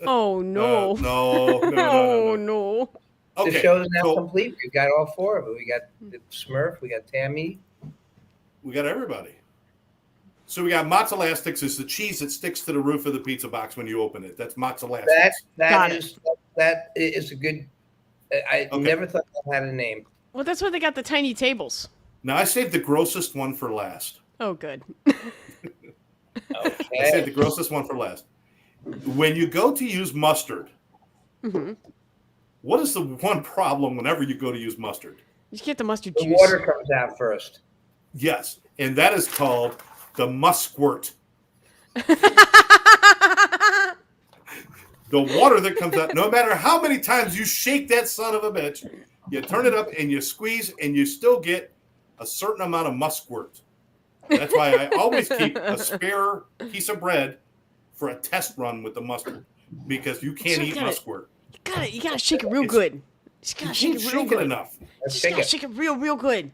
Oh no. No. Oh no. The Okay, show is now so complete. We've got all four of it. We got Smurf, we got Tammy. we got everybody. So we got mozzarella sticks is the cheese that sticks to the roof of the pizza box when you open it. That's mozzarella sticks. Got That is a good. I Okay. never thought that had a name. Well, that's why they got the tiny tables. Now I saved the grossest one for last. Oh, good. I saved the Okay. grossest one for last. When you go to use mustard, Hmm. what is the one problem whenever you go to use mustard? You get the mustard The juice. water comes out first. Yes, and that is called the musquirt. The water that comes out, no matter how many times you shake that son of a bitch, you turn it up and you squeeze, and you still get a certain amount of musquirt. That's why I always keep a spare piece of bread for a test run with the mustard, because you can't So eat got it. musquirt. You gotta shake it real It's- good. You just You gotta shake can't it real shake it good. enough. Let's Just shake gotta it. shake it real good.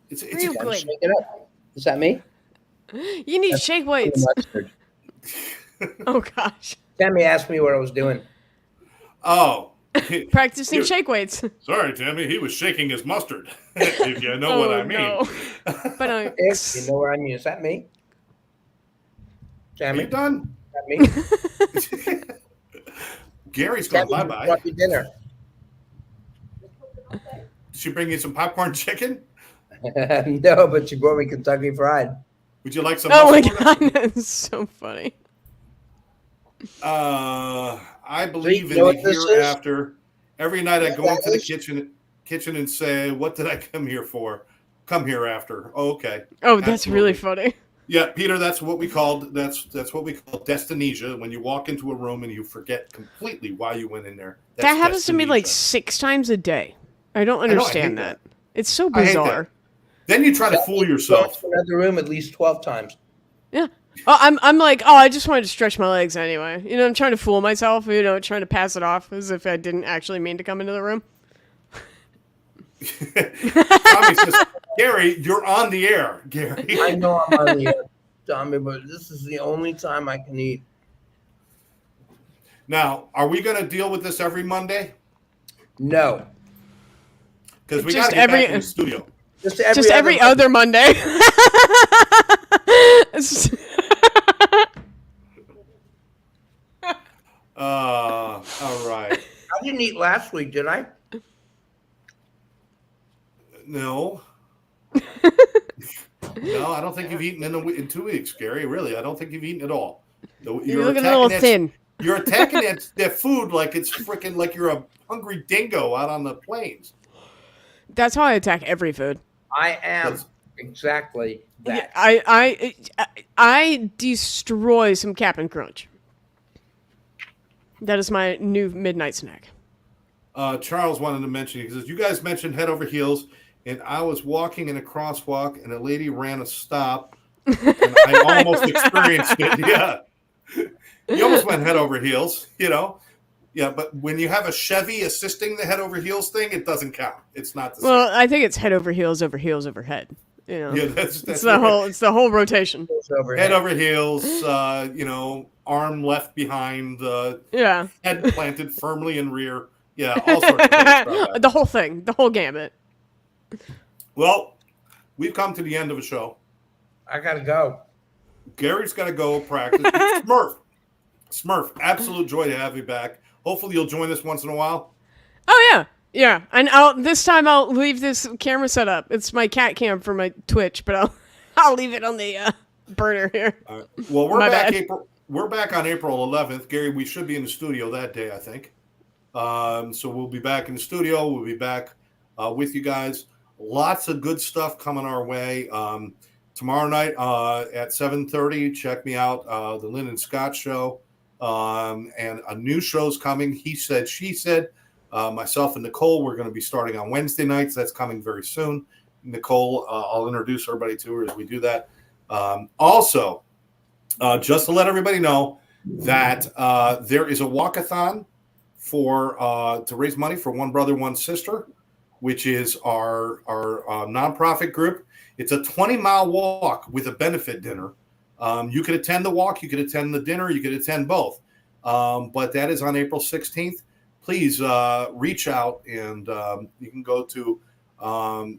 It's Real Gotta good. shake it up. Is that me? You need shake weights. Mustard. Oh gosh. Tammy asked me what I was doing. Oh, Practicing Dude. shake weights. sorry, Tammy. He was shaking his mustard. If you know what I mean. No. But If you know what I mean. Is that me? Are Tammy? you done? Is that me? Gary's going Tammy, bye you bye. brought your dinner. Did she bring you some popcorn chicken? No, but you brought me Kentucky Fried. Would you like some? oh my muscle? god, that's so funny. I believe you know in what the this is? hereafter. Every night I What go that into the is? kitchen and say, "What did I come here for?" Come hereafter. Oh, okay. Oh, that's really Absolutely. funny. Yeah, Peter. That's what we called. That's what we call destinesia. When you walk into a room and you forget completely why you went in there. That That's happens to me like destinesia. 6 times a day. I don't I understand hate that. It's so I hate bizarre. that. Then you try to fool yourself. Go to another room at least 12 times. Yeah. Oh, I'm like, oh, I just wanted to stretch my legs anyway. You know, I'm trying to fool myself, trying to pass it off as if I didn't actually mean to come into the room. Tommy says, "Gary, you're on the air, Gary." I know I'm on the air, Tommy, but this is the only time I can eat. Now, are we going to deal with this every Monday? No. Because we Just got to get back every- in the studio. Just every other Monday. All right. I didn't eat last week, did I? No. No, I don't think you've eaten in 2 weeks, Gary. Really, I don't think you've eaten at all. You're looking a little thin. You're attacking that food like it's freaking like you're a hungry dingo out on the plains. That's how I attack every food. I am That's- exactly Yeah, that. I destroy some Cap'n Crunch. That is my new midnight snack. Charles wanted to mention, he says, you guys mentioned head over heels, and I was walking in a crosswalk, and a lady ran a stop, and I almost experienced it. Yeah. You almost went head over heels, Yeah, but when you have a Chevy assisting the head over heels thing, it doesn't count. It's not the same. Well, I think it's head over heels over head. Yeah, that's it's right. the whole rotation. It's over Head here. over heels, arm left behind, Yeah. head planted firmly in rear. Yeah, all sorts of things. The whole thing, the whole gamut. Well, we've come to the end of a show. I gotta go. Gary's got to go practice. Smurf, absolute joy to have you back. Hopefully you'll join us once in a while. Oh yeah. And this time I'll leave this camera set up. It's my cat cam for my Twitch, but I'll leave it on the burner here. Well, we're My back bad. We're back on April 11th. Gary, we should be in the studio that day, I think. So we'll be back in the studio. We'll be back with you guys. Lots of good stuff coming our way. Tomorrow night at 7:30, check me out, the Lynn and Scott show. And a new show's coming. He said, she said. Myself and Nicole, we're going to be starting on Wednesday nights. That's coming very soon. Nicole, I'll introduce everybody to her as we do that. Also, just to let everybody know that there is a walkathon to raise money for One Brother, One Sister, which is our nonprofit group. It's a 20-mile walk with a benefit dinner You could attend the walk, you could attend the dinner, you could attend both. But that is on April 16th. Please reach out, and you can go to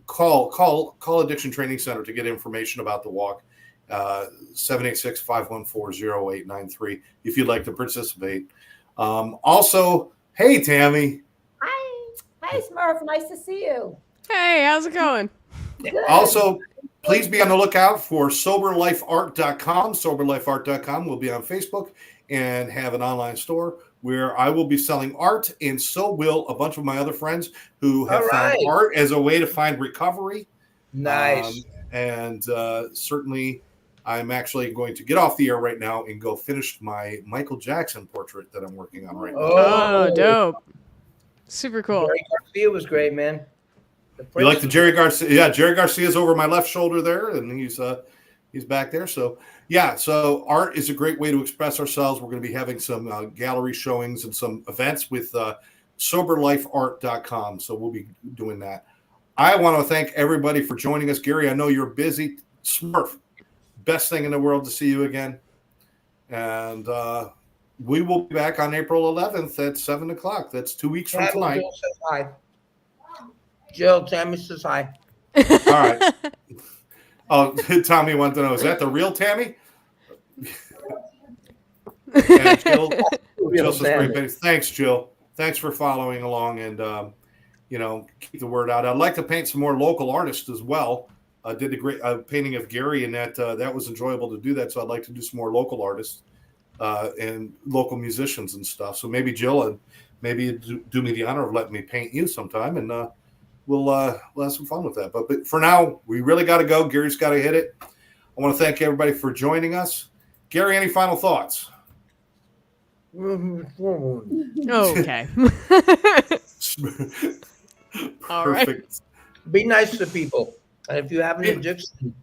call Addiction Training Center to get information about the walk. 786-514-0893 if you'd like to participate. Also, hey Tammy. Hi Smurf, nice to see you. Hey, how's it going? Good. Also, please be on the lookout for SoberLifeArt.com. SoberLifeArt.com will be on Facebook and have an online store where I will be selling art, and so will a bunch of my other friends who have found art as a way to find recovery. Nice. And certainly, I'm actually going to get off the air right now and go finish my Michael Jackson portrait that I'm working on right now. Oh, dope. Super cool. Jerry Garcia was great, man. You like the Jerry Garcia? Yeah, Jerry Garcia's over my left shoulder there, and he's back there. So yeah, so art is a great way to express ourselves. We're going to be having some gallery showings and some events with SoberLifeArt.com. So we'll be doing that. I want to thank everybody for joining us. Gary, I know you're busy. Smurf, best thing in the world to see you again. And we will be back on April 11th at 7 o'clock. That's 2 weeks from tonight. Jill says hi. Jill, Tammy says hi. All right. Oh, Tommy wants to know, is that the real Tammy? And Jill says, great. Thanks, Jill. Thanks for following along and, keep the word out. I'd like to paint some more local artists as well. I did a great painting of Gary, and that was enjoyable to do that. So I'd like to do some more local artists and local musicians and stuff. So maybe Jill, and maybe do me the honor of letting me paint you sometime, and we'll have some fun with that. But for now, we really got to go. Gary's got to hit it. I want to thank everybody for joining us. Gary, any final thoughts? Okay. All right. Perfect. Be nice to people. And if you have an addiction,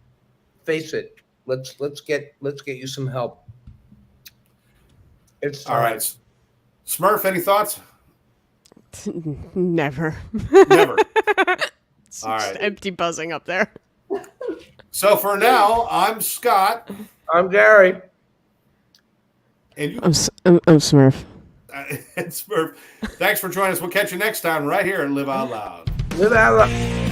face it. Let's get you some help. It's all right. Smurf, any thoughts? Never. Never. It's All just right. empty buzzing up there. So for now, I'm Scott. I'm Gary. And you, I'm Smurf. and Smurf. Thanks for joining us. We'll catch you next time right here at Live Out Loud. Live out loud.